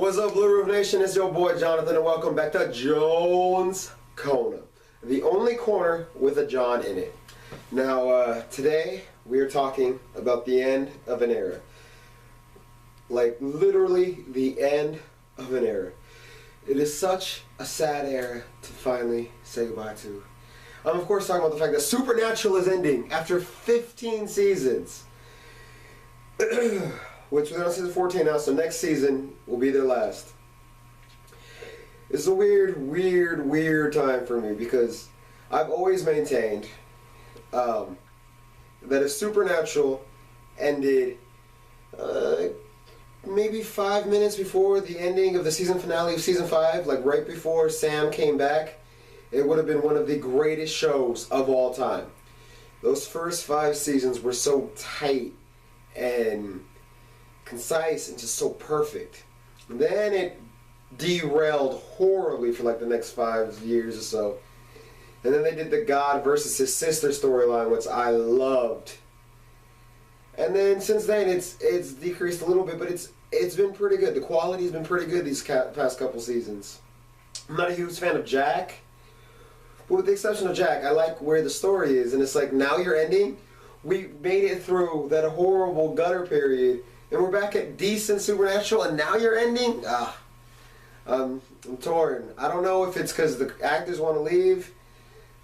What's up, Blue Roof Nation? It's your boy Jonathan, and welcome back to Jones Corner, the only corner with a John in it. Now, today we are talking about the end of an era. Like, literally the end of an era. It is such a sad era to finally say goodbye to. I'm, of course, talking about the fact that Supernatural is ending after 15 seasons. Which we're on season 14 now, so next season will be their last. It's a weird time for me because I've always maintained that if Supernatural ended maybe 5 minutes before the ending of the season finale of season 5, like right before Sam came back, it would have been one of the greatest shows of all time. Those first 5 seasons were so tight and concise and just so perfect. And then it derailed horribly for like the next 5 years or so. And then they did the God versus his sister storyline, which I loved. And then since then it's decreased a little bit, but it's been pretty good. The quality's been pretty good these past couple seasons. I'm not a huge fan of Jack, but with the exception of Jack, I like where the story is. And it's like, now you're ending. We made it through that horrible gutter period, and we're back at decent Supernatural, and now you're ending? I'm torn. I don't know if it's because the actors want to leave.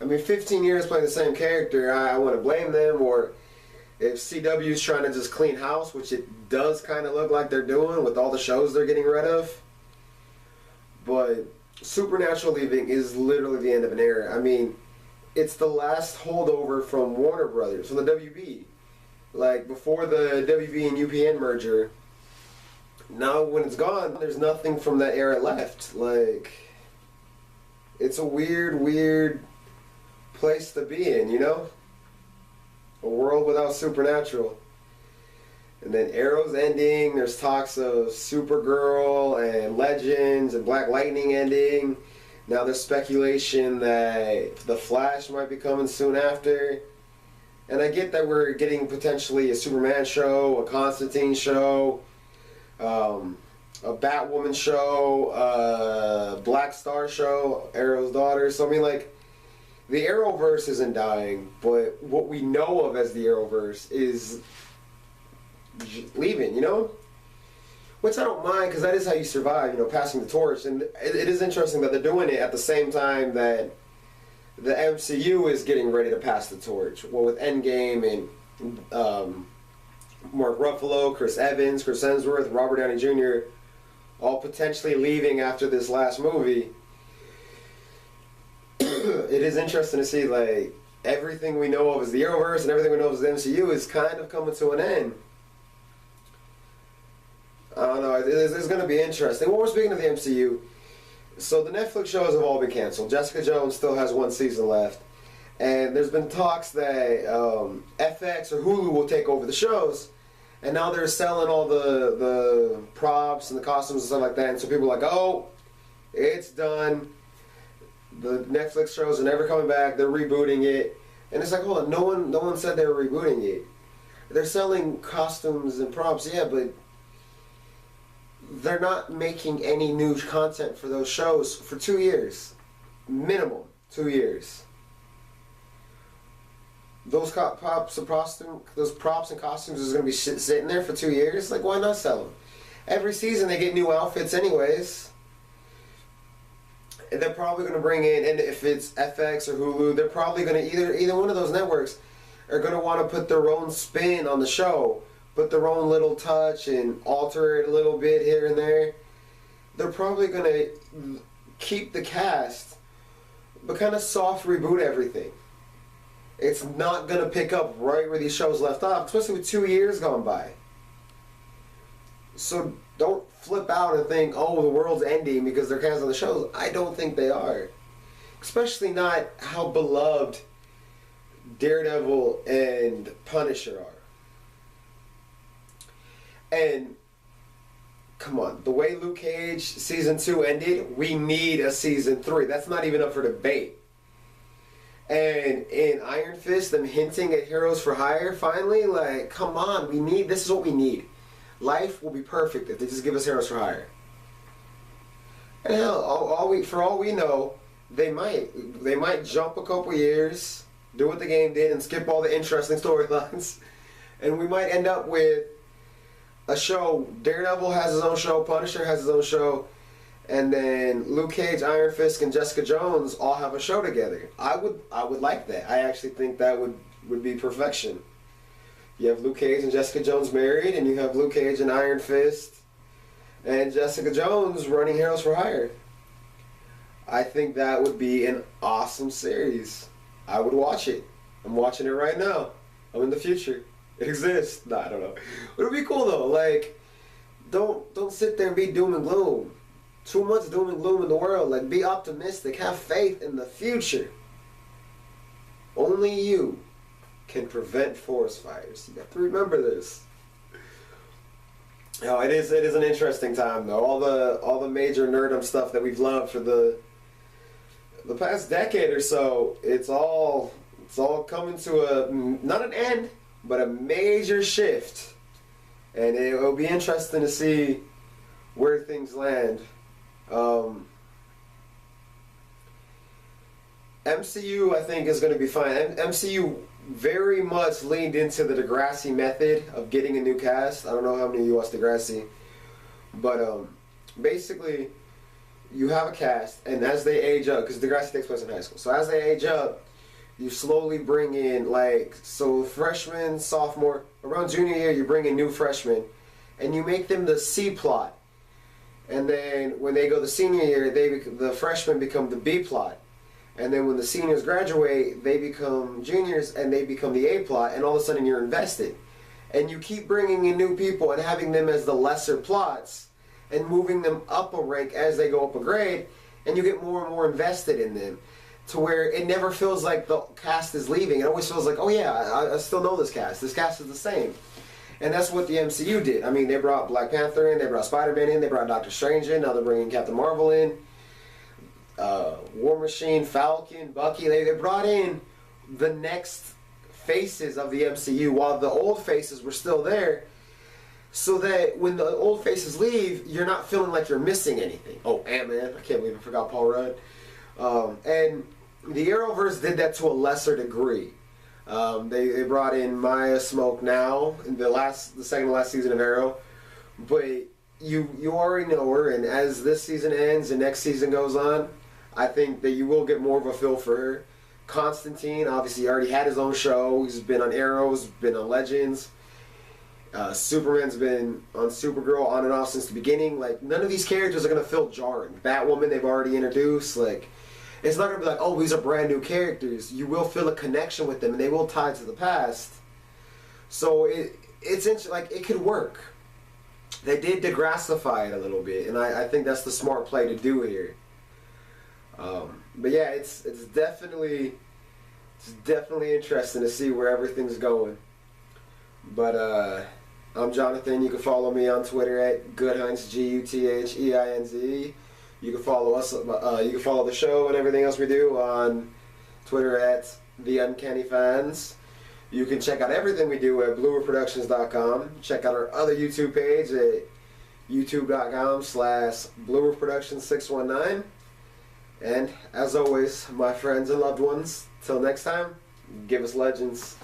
I mean, 15 years playing the same character, I want to blame them, or if CW's trying to just clean house, which it does kind of look like they're doing with all the shows they're getting rid of. But Supernatural leaving is literally the end of an era. I mean, it's the last holdover from Warner Brothers, from the WB. Like, before the WB and UPN merger, now when it's gone, there's nothing from that era left. Like, it's a weird place to be in, you know? A world without Supernatural. And then Arrow's ending, there's talks of Supergirl and Legends and Black Lightning ending. Now there's speculation that The Flash might be coming soon after. And I get that we're getting potentially a Superman show, a Constantine show, a Batwoman show, a Black Star show, Arrow's daughter. So I mean, like, the Arrowverse isn't dying, but what we know of as the Arrowverse is leaving, you know? Which I don't mind, because that is how you survive, you know, passing the torch. And it is interesting that they're doing it at the same time that the MCU is getting ready to pass the torch. Well, with Endgame and Mark Ruffalo, Chris Evans, Chris Hemsworth, Robert Downey Jr. all potentially leaving after this last movie. It is interesting to see, like, everything we know of as the Arrowverse and everything we know of as the MCU is kind of coming to an end. I don't know, it's going to be interesting. Well, we're speaking of the MCU. So the Netflix shows have all been canceled. Jessica Jones still has 1 season left. And there's been talks that FX or Hulu will take over the shows. And now they're selling all the props and the costumes and stuff like that. And so people are like, oh, it's done. The Netflix shows are never coming back. They're rebooting it. And it's like, hold on, no one said they were rebooting it. They're selling costumes and props, yeah, but they're not making any new content for those shows for 2 years. Minimum 2 years. Those props and costumes is going to be sitting there for 2 years? Like, why not sell them? Every season they get new outfits anyways. And they're probably going to bring in, and if it's FX or Hulu, they're probably going to, either one of those networks are going to want to put their own spin on the show, put their own little touch and alter it a little bit here and there. They're probably going to keep the cast, but kind of soft reboot everything. It's not going to pick up right where these shows left off, especially with 2 years gone by. So don't flip out and think, oh, the world's ending because they're canceling the shows. I don't think they are. Especially not how beloved Daredevil and Punisher are. And come on, the way Luke Cage season 2 ended, we need a season 3. That's not even up for debate. And in Iron Fist, them hinting at Heroes for Hire, finally, like, come on, this is what we need. Life will be perfect if they just give us Heroes for Hire. And hell, for all we know, they might jump a couple years, do what the game did, and skip all the interesting storylines, and we might end up with a show. Daredevil has his own show, Punisher has his own show, and then Luke Cage, Iron Fist, and Jessica Jones all have a show together. I would like that. I actually think that would be perfection. You have Luke Cage and Jessica Jones married, and you have Luke Cage and Iron Fist and Jessica Jones running Heroes for Hire. I think that would be an awesome series. I would watch it. I'm watching it right now. I'm in the future. It exists. Nah, I don't know. It would be cool though. Like, don't sit there and be doom and gloom. Too much doom and gloom in the world. Like, be optimistic. Have faith in the future. Only you can prevent forest fires. You have to remember this. Oh, it is an interesting time though. All the major nerdum stuff that we've loved for the past decade or so, it's all coming to a, not an end, but a major shift. And it will be interesting to see where things land. MCU, I think, is going to be fine. MCU very much leaned into the Degrassi method of getting a new cast. I don't know how many of you watch Degrassi, but basically, you have a cast, and as they age up, because Degrassi takes place in high school, so as they age up, you slowly bring in, so freshman, sophomore, around junior year, you bring in new freshmen, and you make them the C plot. And then when they go the senior year, the freshmen become the B plot. And then when the seniors graduate, they become juniors and they become the A plot, and all of a sudden you're invested. And you keep bringing in new people and having them as the lesser plots and moving them up a rank as they go up a grade, and you get more and more invested in them to where it never feels like the cast is leaving. It always feels like, oh yeah, I still know this cast. This cast is the same. And that's what the MCU did. I mean, they brought Black Panther in, they brought Spider-Man in, they brought Doctor Strange in, now they're bringing Captain Marvel in. War Machine, Falcon, Bucky, they brought in the next faces of the MCU while the old faces were still there, so that when the old faces leave, you're not feeling like you're missing anything. Oh, Ant-Man, I can't believe I forgot Paul Rudd. And the Arrowverse did that to a lesser degree. They brought in Maya Smoke now in the second to last season of Arrow, but you already know her, and as this season ends and next season goes on, I think that you will get more of a feel for her. Constantine, obviously, he already had his own show. He's been on Arrows, been on Legends. Superman's been on Supergirl on and off since the beginning. Like, none of these characters are going to feel jarring. Batwoman, they've already introduced. Like, it's not going to be like, oh, these are brand new characters. You will feel a connection with them, and they will tie to the past. So it's interesting. Like, it could work. They did Degrassify it a little bit, and I think that's the smart play to do here. But yeah, it's definitely interesting to see where everything's going. But I'm Jonathan. You can follow me on Twitter at Goodheinz, GUTHEINZ. You can follow us. You can follow the show and everything else we do on Twitter at The Uncanny Fans. You can check out everything we do at BlueRoofProductions.com. Check out our other YouTube page at youtube.com/BlueRoofProductions619. And as always, my friends and loved ones, till next time, give us legends.